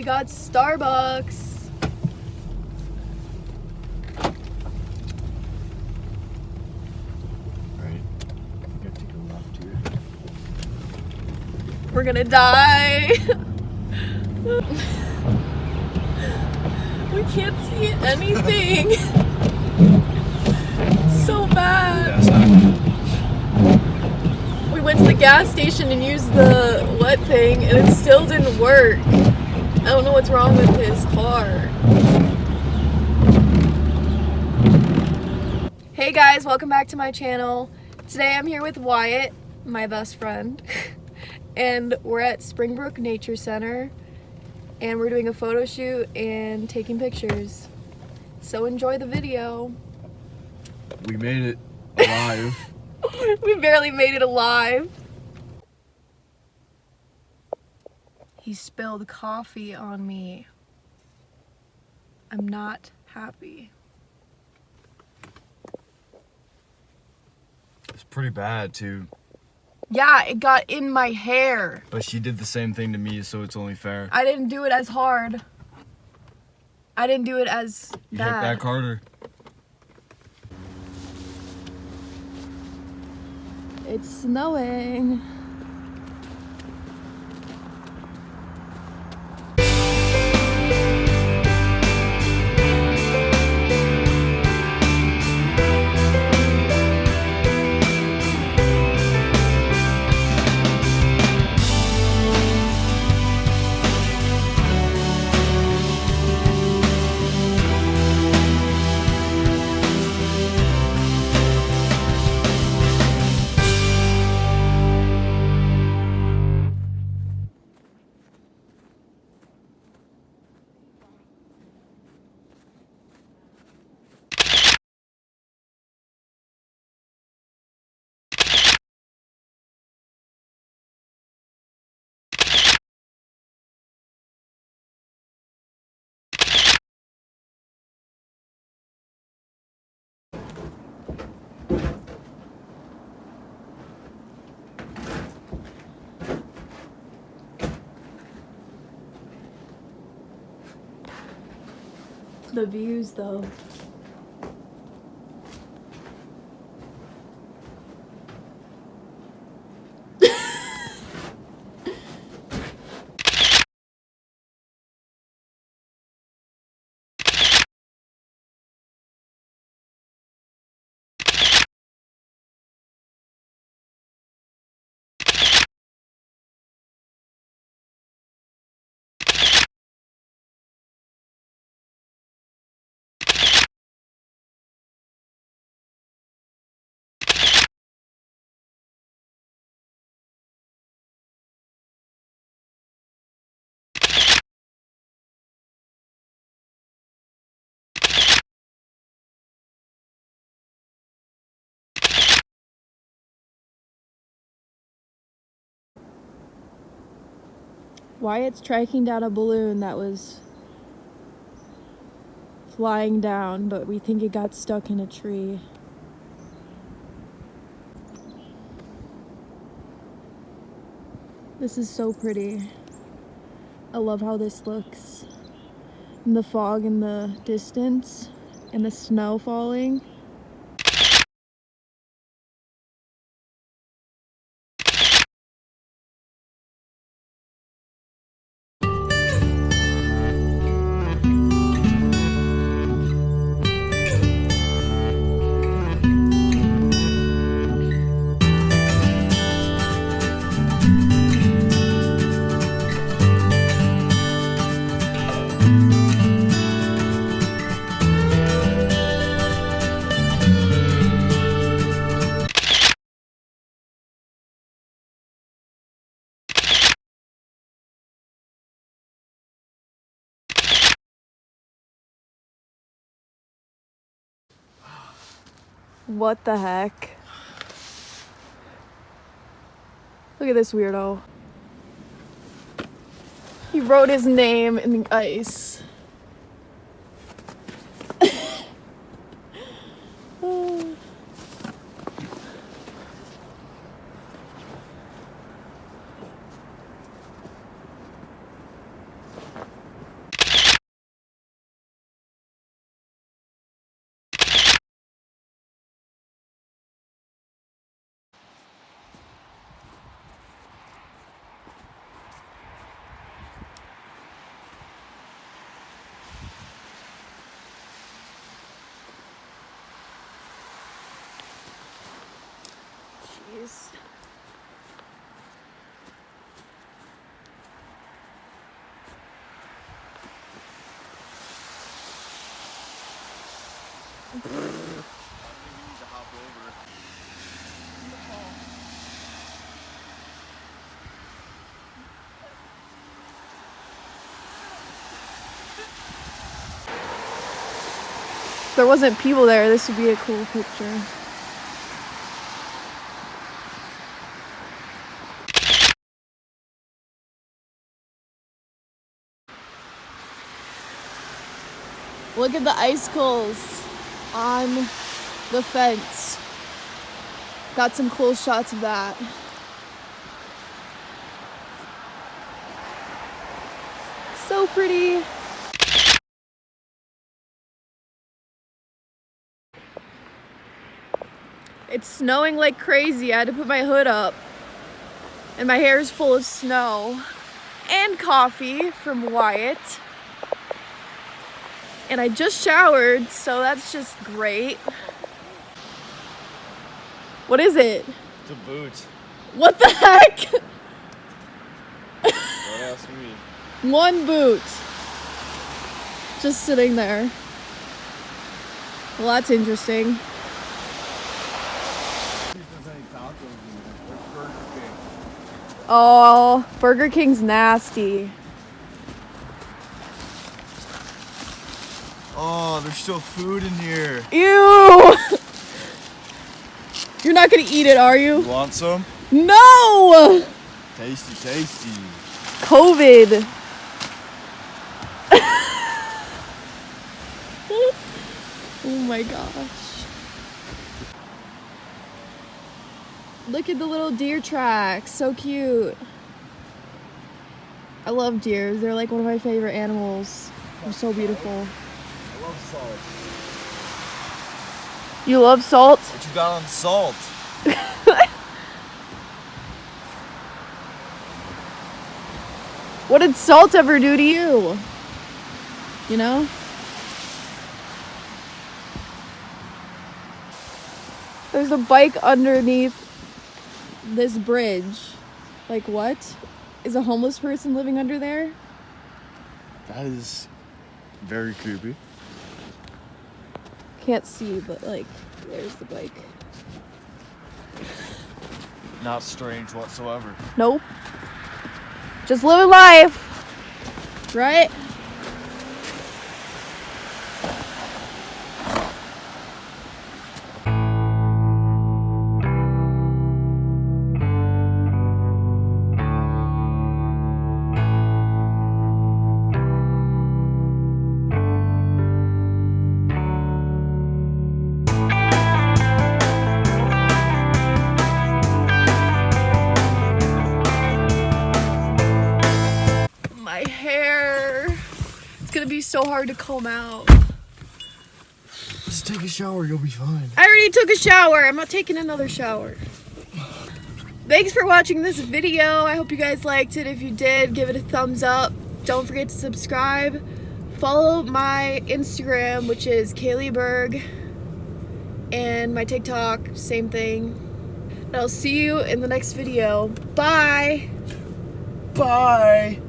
got Starbucks. Right. You have to go left here. We're gonna die. We can't see anything. It's so bad. We went to the gas station and used the wet thing and it still didn't work. I don't know what's wrong with his car. Hey guys, welcome back to my channel. Today I'm here with Wyatt, my best friend, and we're at Springbrook Nature Center and we're doing a photo shoot and taking pictures. So enjoy the video. We made it alive. We barely made it alive. He spilled coffee on me. I'm not happy. It's pretty bad too. Yeah, it got in my hair. But she did the same thing to me, so it's only fair. I didn't do it as hard. I didn't do it as You bad. hit back harder. It's snowing. The views though. Wyatt's tracking down a balloon that was flying down, but we think it got stuck in a tree. This is so pretty. I love how this looks. And the fog in the distance and the snow falling. What the heck? Look at this weirdo. He wrote his name in the ice. Jeez. If there wasn't people there, this would be a cool picture. Look at the icicles on the fence. Got some cool shots of that. So pretty. It's snowing like crazy. I had to put my hood up. And my hair is full of snow. And coffee from Wyatt. And I just showered, so that's just great. What is it? It's a boot. What the heck? Don't ask me. One boot. Just sitting there. Well, that's interesting. Oh, Burger King's nasty. Oh, there's still food in here. Ew! You're not gonna eat it, are you? You want some? No! Tasty, tasty. COVID. Oh my gosh. Look at the little deer tracks. So cute. I love deer. They're like one of my favorite animals. They're so beautiful. I love salt. You love salt? What you got on salt? What did salt ever do to you? You know? There's a bike underneath this bridge. Like what? Is a homeless person living under there? That is very creepy. Can't see, but like, there's the bike. Not strange whatsoever. Nope. Just living life. Right? My hair. It's gonna be so hard to comb out. Just take a shower, you'll be fine. I already took a shower. I'm not taking another shower. Thanks for watching this video. I hope you guys liked it. If you did, give it a thumbs up. Don't forget to subscribe. Follow my Instagram, which is Kaylee Berg, and my TikTok, same thing. And I'll see you in the next video. Bye. Bye.